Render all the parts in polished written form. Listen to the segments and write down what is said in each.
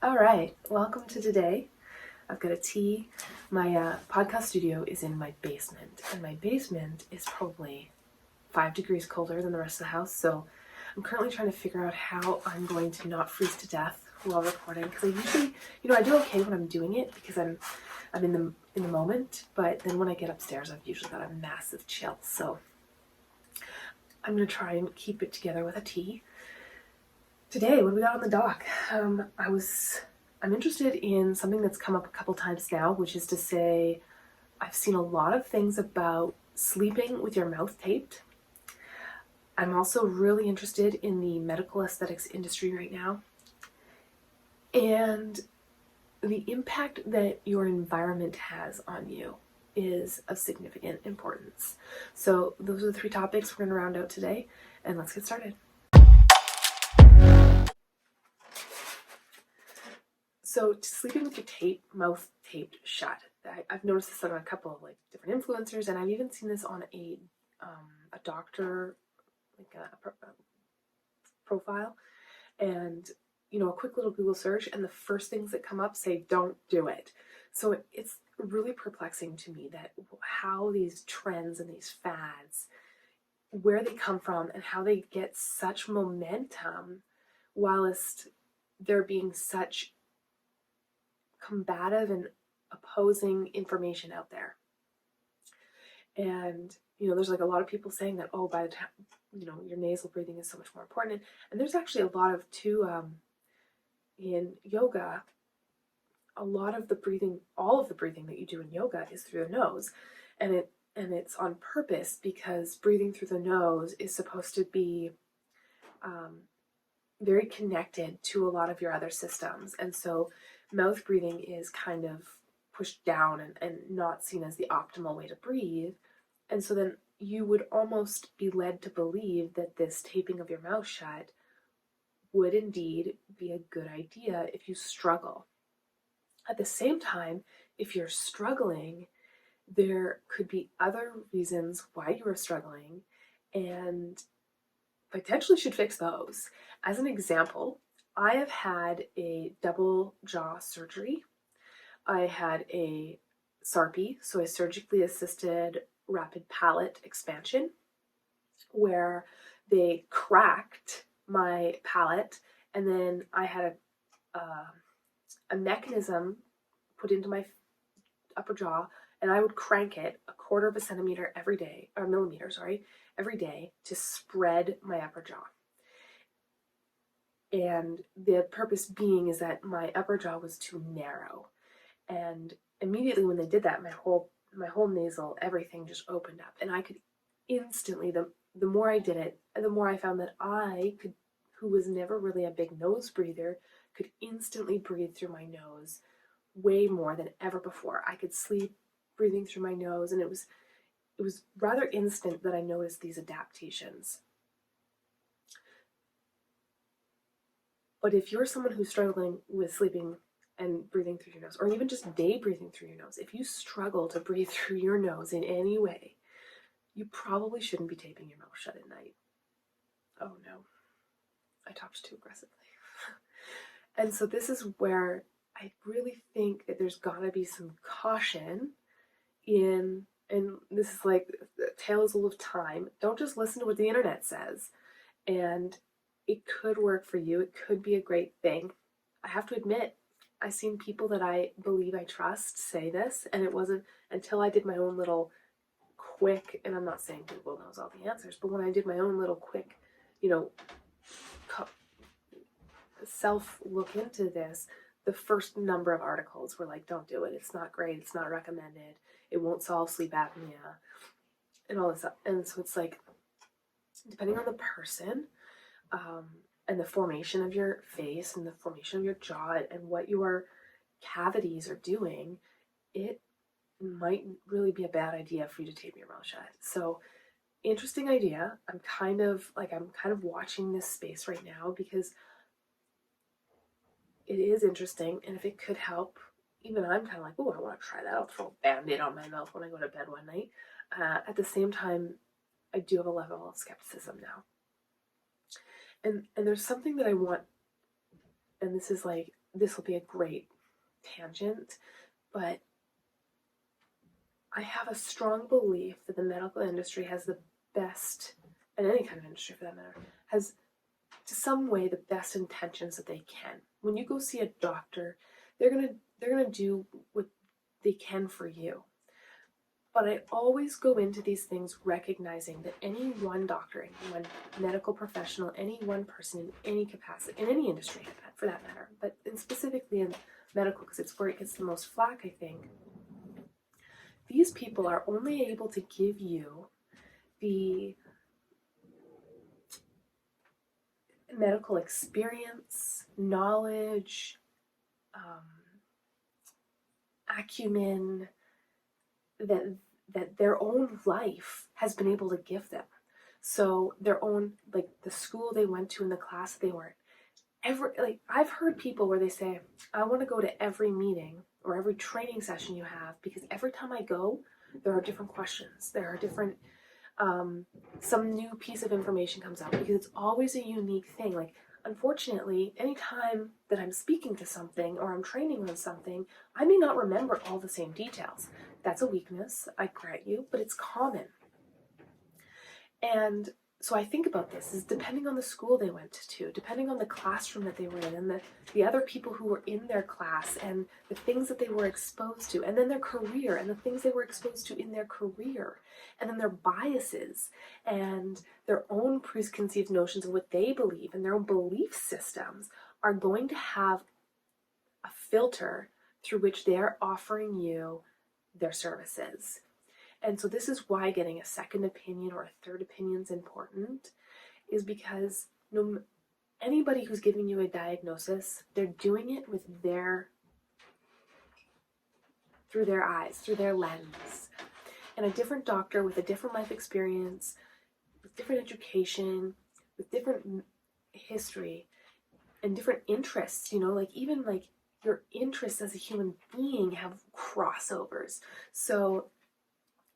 All right, welcome to today. I've got a tea. My podcast studio is in my basement, and my basement is probably 5 degrees colder than the rest of the house. So I'm currently trying to figure out how I'm going to not freeze to death while recording. Because I usually, I do okay when I'm doing it because I'm in the moment. But then when I get upstairs, I've usually got a massive chill. So I'm gonna try and keep it together with a tea. Today, what do we got on the dock? I'm interested in something that's come up a couple times now, which is to say, I've seen a lot of things about sleeping with your mouth taped. I'm also really interested in the medical aesthetics industry right now, and the impact that your environment has on you is of significant importance. So those are the three topics we're going to round out today, and let's get started. So sleeping with your mouth taped shut. I've noticed this on a couple of different influencers, and I've even seen this on a doctor a profile, and a quick little Google search, and the first things that come up say don't do it. So it's really perplexing to me that how these trends and these fads, where they come from and how they get such momentum whilst there being such combative and opposing information out there. And there's a lot of people saying that, oh, by the time your nasal breathing is so much more important. And there's actually a lot of in yoga, a lot of the breathing, all of the breathing that you do in yoga is through the nose, and it's on purpose because breathing through the nose is supposed to be very connected to a lot of your other systems. And so mouth breathing is kind of pushed down and not seen as the optimal way to breathe. And so then you would almost be led to believe that this taping of your mouth shut would indeed be a good idea if you struggle. At the same time, if you're struggling, there could be other reasons why you are struggling, and potentially should fix those. As an example, I have had a double jaw surgery. I had a SARPE, so a surgically assisted rapid palate expansion, where they cracked my palate, and then I had a mechanism put into my upper jaw, and I would crank it 1/4 of a centimeter every day, or millimeter, sorry, every day to spread my upper jaw. And the purpose being is that my upper jaw was too narrow. And immediately when they did that, my whole nasal, everything just opened up. And I could instantly, the more I did it, the more I found that I could, who was never really a big nose breather, could instantly breathe through my nose way more than ever before. I could sleep breathing through my nose, and it was rather instant that I noticed these adaptations. But if you're someone who's struggling with sleeping and breathing through your nose, or even just day breathing through your nose, if you struggle to breathe through your nose in any way, you probably shouldn't be taping your mouth shut at night. Oh no, I talked too aggressively. And so this is where I really think that there's gotta be some caution in, and this is like the tale is full of time. Don't just listen to what the internet says. And it could work for you. It could be a great thing. I have to admit, I've seen people that I believe I trust say this, and it wasn't until I did my own little quick, and I'm not saying Google knows all the answers, but when I did my own little quick, self look into this, the first number of articles were like, don't do it. It's not great. It's not recommended. It won't solve sleep apnea and all this stuff. And so it's like, depending on the person, and the formation of your face and the formation of your jaw and what your cavities are doing, it might really be a bad idea for you to tape your mouth shut. So interesting idea. I'm kind of watching this space right now because it is interesting, and if it could help, even I'm kind of like, oh, I want to try that. I'll throw a Band-Aid on my mouth when I go to bed one night. At the same time, I do have a level of skepticism now. And there's something that I want, and this is like this will be a great tangent, but I have a strong belief that the medical industry has the best, and any kind of industry for that matter, has to some way the best intentions that they can. When you go see a doctor, they're gonna do what they can for you. But I always go into these things recognizing that any one doctor, any one medical professional, any one person in any capacity, in any industry for that matter, but specifically in medical, because it's where it gets the most flack, I think, these people are only able to give you the medical experience, knowledge, acumen that their own life has been able to give them. So their own, like the school they went to and the class they were in. I've heard people where they say, I want to go to every meeting or every training session you have, because every time I go, there are different questions. There are different, some new piece of information comes out, because it's always a unique thing. Like, unfortunately, anytime that I'm speaking to something or I'm training on something, I may not remember all the same details. That's a weakness, I grant you, but it's common. And so I think about this is depending on the school they went to, depending on the classroom that they were in, and the other people who were in their class, and the things that they were exposed to, and then their career, and the things they were exposed to in their career, and then their biases, and their own preconceived notions of what they believe, and their own belief systems are going to have a filter through which they're offering you their services. And so this is why getting a second opinion or a third opinion is important, is because anybody who's giving you a diagnosis, they're doing it with through their eyes, through their lens. And a different doctor with a different life experience, with different education, with different history, and different interests, even your interests as a human being have crossovers. So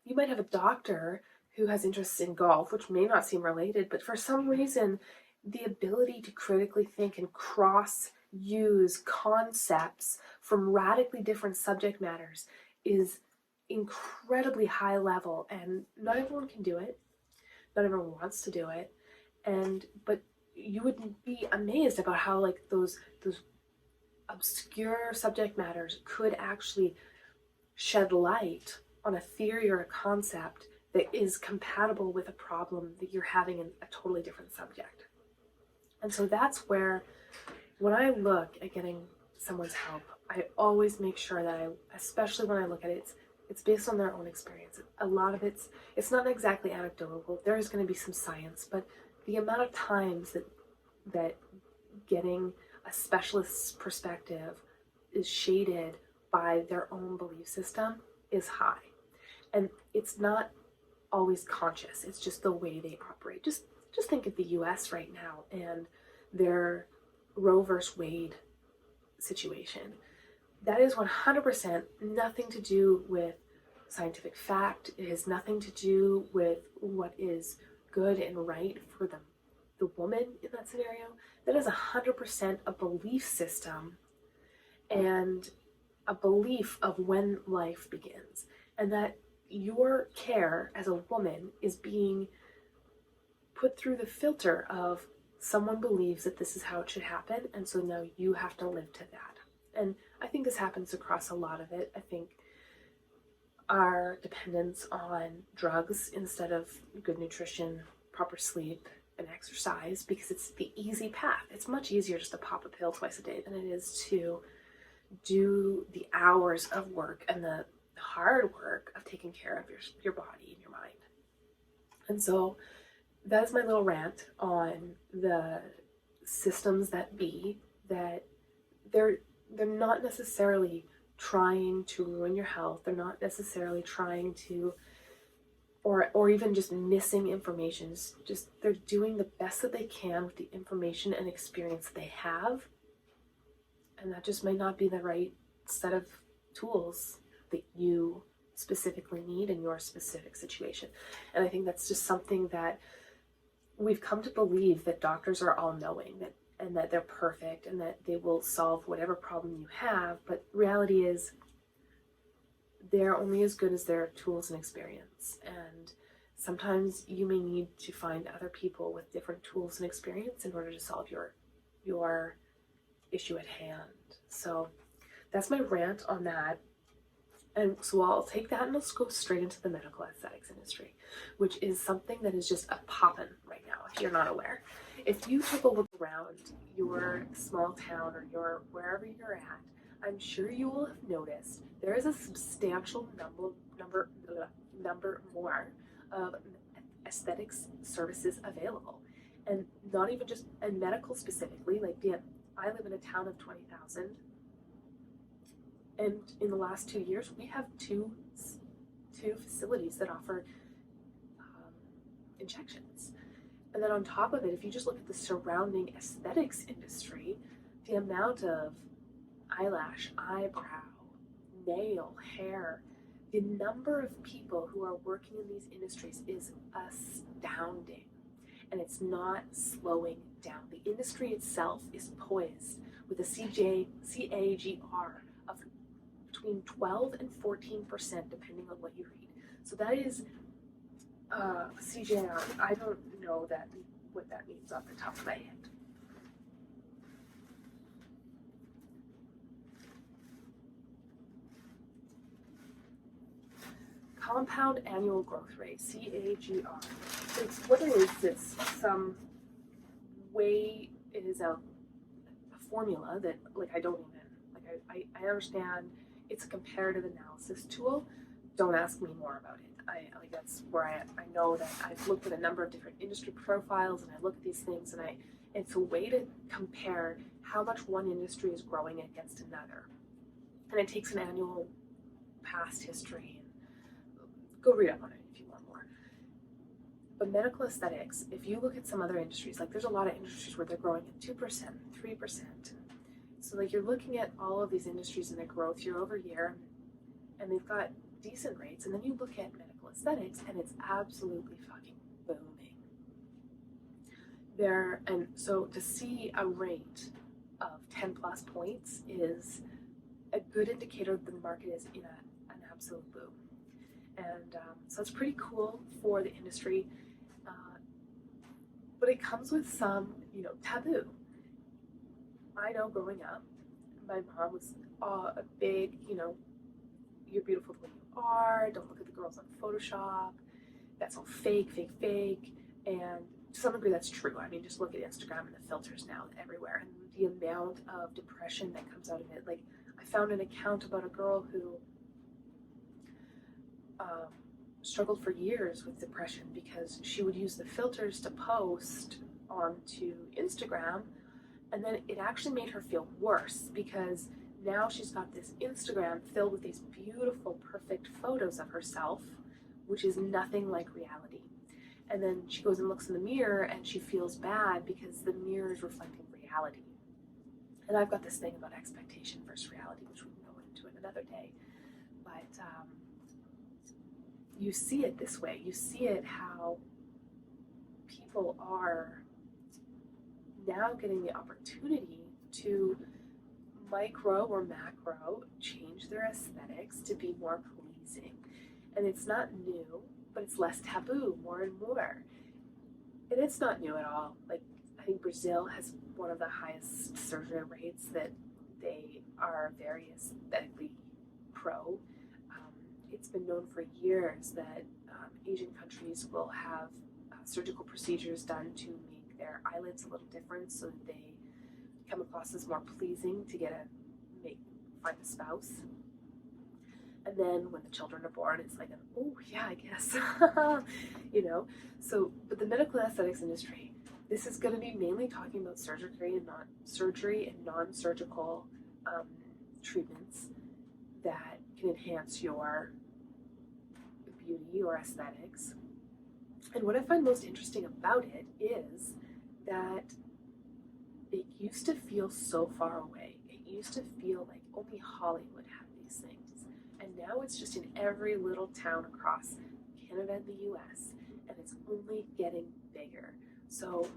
you might have a doctor who has interests in golf, which may not seem related, but for some reason, the ability to critically think and cross-use concepts from radically different subject matters is incredibly high level, and not everyone can do it. Not everyone wants to do it, but you would be amazed about how those obscure subject matters could actually shed light on a theory or a concept that is compatible with a problem that you're having in a totally different subject. And so that's where, when I look at getting someone's help, I always make sure that especially when I look at it, it's based on their own experience. A lot of it's not exactly anecdotal. There is going to be some science, but the amount of times that getting a specialist's perspective is shaded by their own belief system is high. And it's not always conscious. It's just the way they operate. Just think of the US right now and their Roe versus Wade situation. That is 100% nothing to do with scientific fact. It has nothing to do with what is good and right for the woman in that scenario. That is 100% a belief system and a belief of when life begins. And that your care as a woman is being put through the filter of someone believes that this is how it should happen, and so now you have to live to that. And I think this happens across a lot of it. I think our dependence on drugs instead of good nutrition, proper sleep, and exercise, because it's the easy path. It's much easier just to pop a pill twice a day than it is to do the hours of work and the hard work of taking care of your body and your mind. And so that is my little rant on the systems that be, that they're not necessarily trying to ruin your health. They're not necessarily trying to, or even just missing information. Just they're doing the best that they can with the information and experience they have. And that just may not be the right set of tools that you specifically need in your specific situation. And I think that's just something that we've come to believe, that doctors are all knowing, that and that they're perfect and that they will solve whatever problem you have. But reality is they're only as good as their tools and experience. And sometimes you may need to find other people with different tools and experience in order to solve your issue at hand. So that's my rant on that. And so I'll take that and let's go straight into the medical aesthetics industry, which is something that is just a poppin' right now, if you're not aware. If you took a look around your small town or your wherever you're at, I'm sure you will have noticed there is a substantial number more of aesthetics services available. And not even just in medical specifically, like I live in a town of 20,000. And in the last 2 years, we have two facilities that offer injections. And then on top of it, if you just look at the surrounding aesthetics industry, the amount of eyelash, eyebrow, nail, hair, the number of people who are working in these industries is astounding. And it's not slowing down. The industry itself is poised with a CAGR of between 12 and 14%, depending on what you read. So that is CJR. I don't know what that means off the top of my head. Compound annual growth rate, CAGR. It's what it is. It's some way. It is a formula that I don't even I understand. It's a comparative analysis tool. Don't ask me more about it. That's where I know that I've looked at a number of different industry profiles and I look at these things and it's a way to compare how much one industry is growing against another. And it takes an annual past history. Go read up on it if you want more. But medical aesthetics, if you look at some other industries, there's a lot of industries where they're growing at 2%, 3%. So you're looking at all of these industries and their growth year over year, and they've got decent rates. And then you look at medical aesthetics and it's absolutely fucking booming. And so to see a rate of 10 plus points is a good indicator that the market is in an absolute boom. And so it's pretty cool for the industry, but it comes with some, taboo. I know growing up, my mom was a big, you're beautiful the way you are, don't look at the girls on Photoshop, that's all fake. And to some degree that's true. I mean, just look at Instagram and the filters now everywhere and the amount of depression that comes out of it. I found an account about a girl who struggled for years with depression because she would use the filters to post onto Instagram, and then it actually made her feel worse because now she's got this Instagram filled with these beautiful, perfect photos of herself, which is nothing like reality. And then she goes and looks in the mirror and she feels bad because the mirror is reflecting reality. And I've got this thing about expectation versus reality, which we can go into in another day. But you see it this way. You see it how people are now getting the opportunity to micro or macro change their aesthetics to be more pleasing. And it's not new, but it's less taboo more and more. And it's not new at all. I think Brazil has one of the highest surgery rates, that they are very aesthetically pro. It's been known for years that Asian countries will have surgical procedures done to make their eyelids a little different so that they come across as more pleasing to find a spouse. And then when the children are born, it's oh yeah, I guess, So, but the medical aesthetics industry, this is going to be mainly talking about surgery and non-surgical treatments that can enhance your beauty or aesthetics. And what I find most interesting about it is that it used to feel so far away. It used to feel like only Hollywood had these things. And now it's just in every little town across Canada and the US, and it's only getting bigger. So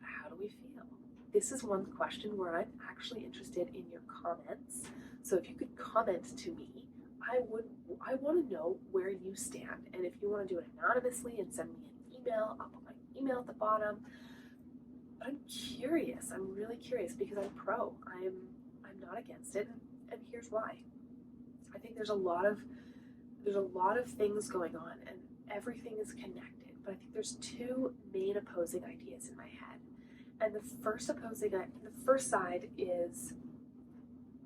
how do we feel? This is one question where I'm actually interested in your comments. So if you could comment to me, I want to know where you stand. And if you want to do it anonymously and send me an email, I'll put my email at the bottom. But I'm curious. I'm really curious because I'm pro. I'm not against it, and here's why. I think there's a lot of things going on, and everything is connected. But I think there's two main opposing ideas in my head. And the first side is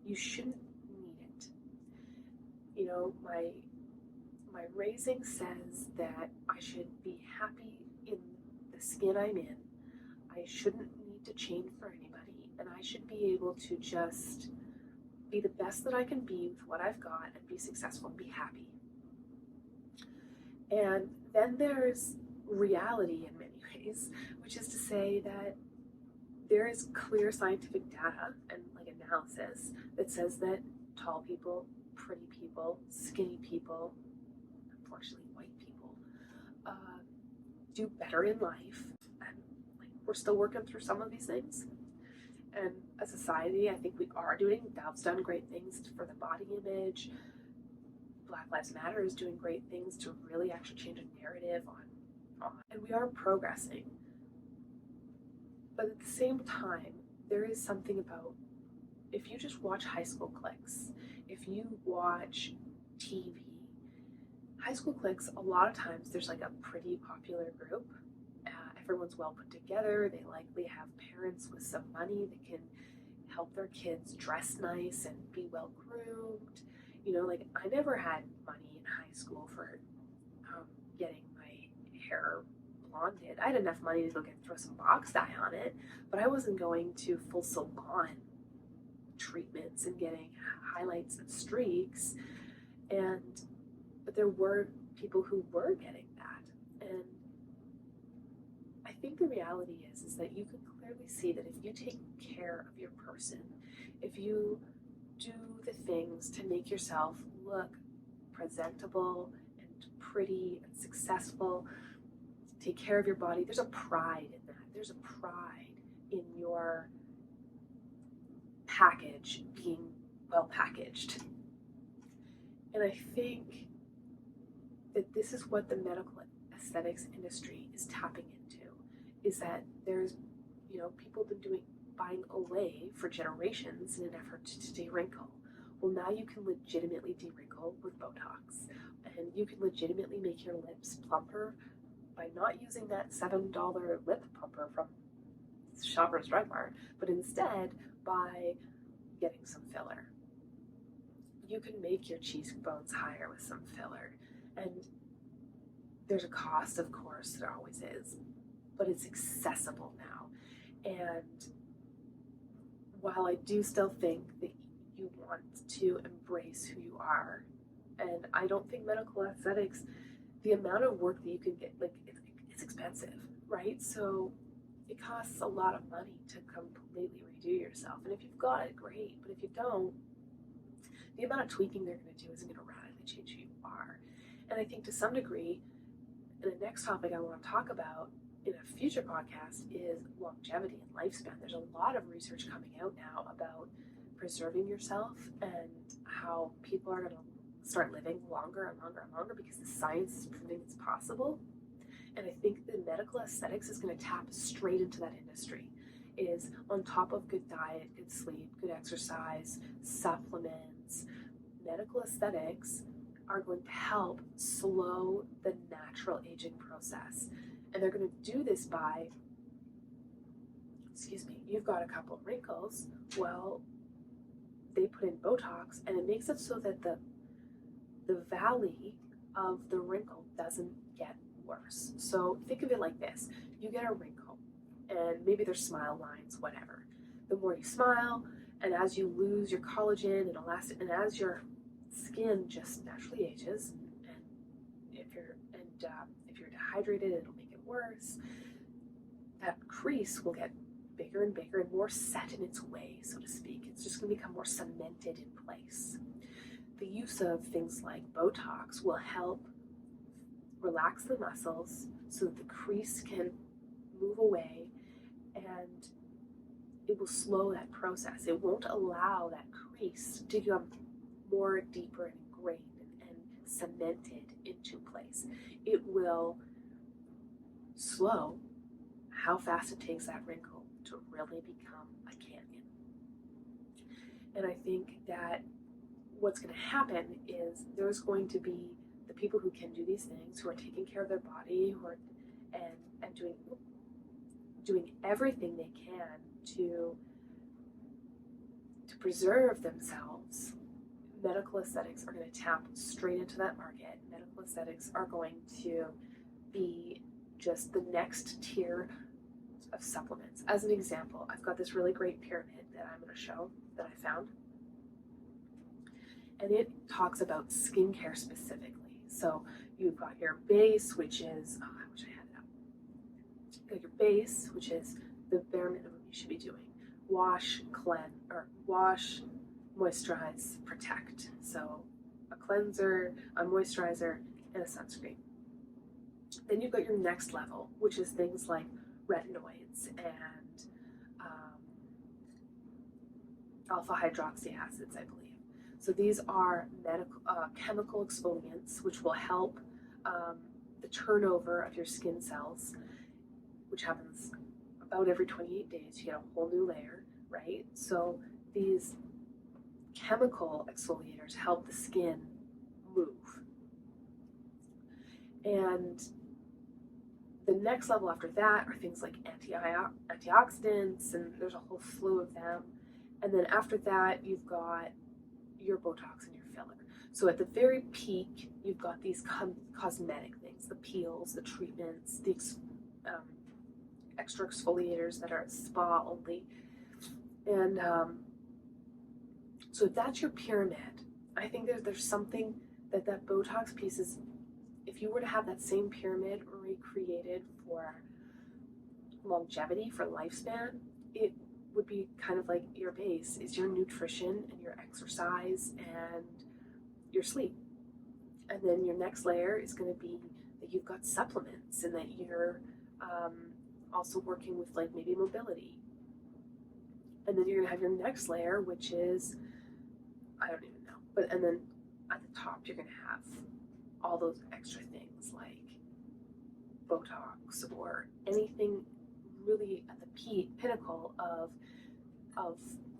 you shouldn't need it. You know, my raising says that I should be happy in the skin I'm in. I shouldn't need to change for anybody, and I should be able to just be the best that I can be with what I've got and be successful and be happy. And then there's reality in many ways, which is to say that there is clear scientific data and like analysis that says that tall people, pretty people, skinny people, unfortunately white people, do better in life. And like we're still working through some of these things. And as a society, I think we are Dov's done great things for the body image. Black Lives Matter is doing great things to really actually change a narrative and we are progressing. But at the same time, there is something about, if you just watch high school cliques, if you watch TV, high school cliques, a lot of times there's like a pretty popular group. Everyone's well put together. They likely have parents with some money that can help their kids dress nice and be well groomed. You know, like I never had money in high school for getting my hair blonded. I had enough money to go throw some box dye on it, but I wasn't going to full salon treatments and getting highlights and streaks. But there were people who were getting that. And I think the reality is that you can clearly see that if you take care of your person, if you do the things to make yourself look presentable and pretty and successful, take care of your body, there's a pride in that. There's a pride in your package being well packaged. And I think that this is what the medical aesthetics industry is tapping into, is that there's, you know, people have been buying Olay for generations in an effort to de-wrinkle. Well, now you can legitimately de-wrinkle with Botox, and you can legitimately make your lips plumper by not using that $7 lip plumper from Shoppers Drug Mart, but instead by getting some filler. You can make your cheekbones higher with some filler, and there's a cost, of course, there always is, but it's accessible now. And while I do still think that you want to embrace who you are, and I don't think medical aesthetics, the amount of work that you can get, like, it's expensive, right? So it costs a lot of money to completely redo yourself. And if you've got it, great. But if you don't, the amount of tweaking they're going to do isn't going to radically change who you are. And I think to some degree, and the next topic I want to talk about in a future podcast is longevity and lifespan. There's a lot of research coming out now about preserving yourself and how people are going to start living longer and longer and longer because the science is proving it's possible. And I think the medical aesthetics is going to tap straight into that industry. Is on top of good diet, good sleep, good exercise, supplements, medical aesthetics are going to help slow the natural aging process. And they're going to do this by, you've got a couple of wrinkles. Well, they put in Botox and it makes it so that the valley of the wrinkle doesn't get worse. So think of it like this. You get a wrinkle and maybe there's smile lines, whatever. The more you smile, and as you lose your collagen and elastin, and as your skin just naturally ages, and if you're dehydrated, it'll make it worse. That crease will get bigger and bigger and more set in its way, so to speak. It's just going to become more cemented in place. The use of things like Botox will help relax the muscles so that the crease can move away and it will slow that process. It won't allow that crease to become more deeper and ingrained and cemented into place. It will slow how fast it takes that wrinkle to really become a canyon. And I think that what's going to happen is there's going to be the people who can do these things, who are taking care of their body, who are and doing everything they can to preserve themselves. Medical aesthetics are going to tap straight into that market. Medical aesthetics are going to be just the next tier of supplements. As an example, I've got this really great pyramid that I'm going to show that I found. And it talks about skincare specifically. So you've got your base, which is, oh, I wish I had it up. You've got your base, which is the bare minimum you should be doing. Wash, moisturize, protect. So a cleanser, a moisturizer, and a sunscreen. Then you've got your next level, which is things like retinoids and alpha hydroxy acids, I believe. So these are chemical exfoliants, which will help the turnover of your skin cells, which happens about every 28 days. You get a whole new layer, right? So these chemical exfoliators help the skin move. And the next level after that are things like antioxidants, and there's a whole slew of them. And then after that, you've got your Botox and your filler. So at the very peak, you've got these cosmetic things, the peels, the treatments, the extra exfoliators that are spa only. And so if that's your pyramid, I think there's something that Botox piece is, if you were to have that same pyramid recreated for longevity, for lifespan, it would be kind of like your base is your nutrition and your exercise and your sleep. And then your next layer is going to be that you've got supplements and that you're also working with like maybe mobility. And then you're going to have your next layer, which is, I don't even know, and then at the top you're going to have all those extra things like Botox or anything really at the pinnacle of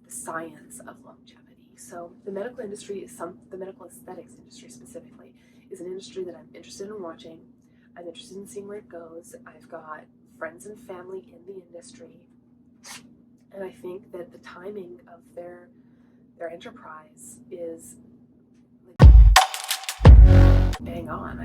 the science of longevity. So the medical industry the medical aesthetics industry specifically is an industry that I'm interested in watching. I'm interested in seeing where it goes. I've got friends and family in the industry, and I think that the timing of their enterprise is like bang on.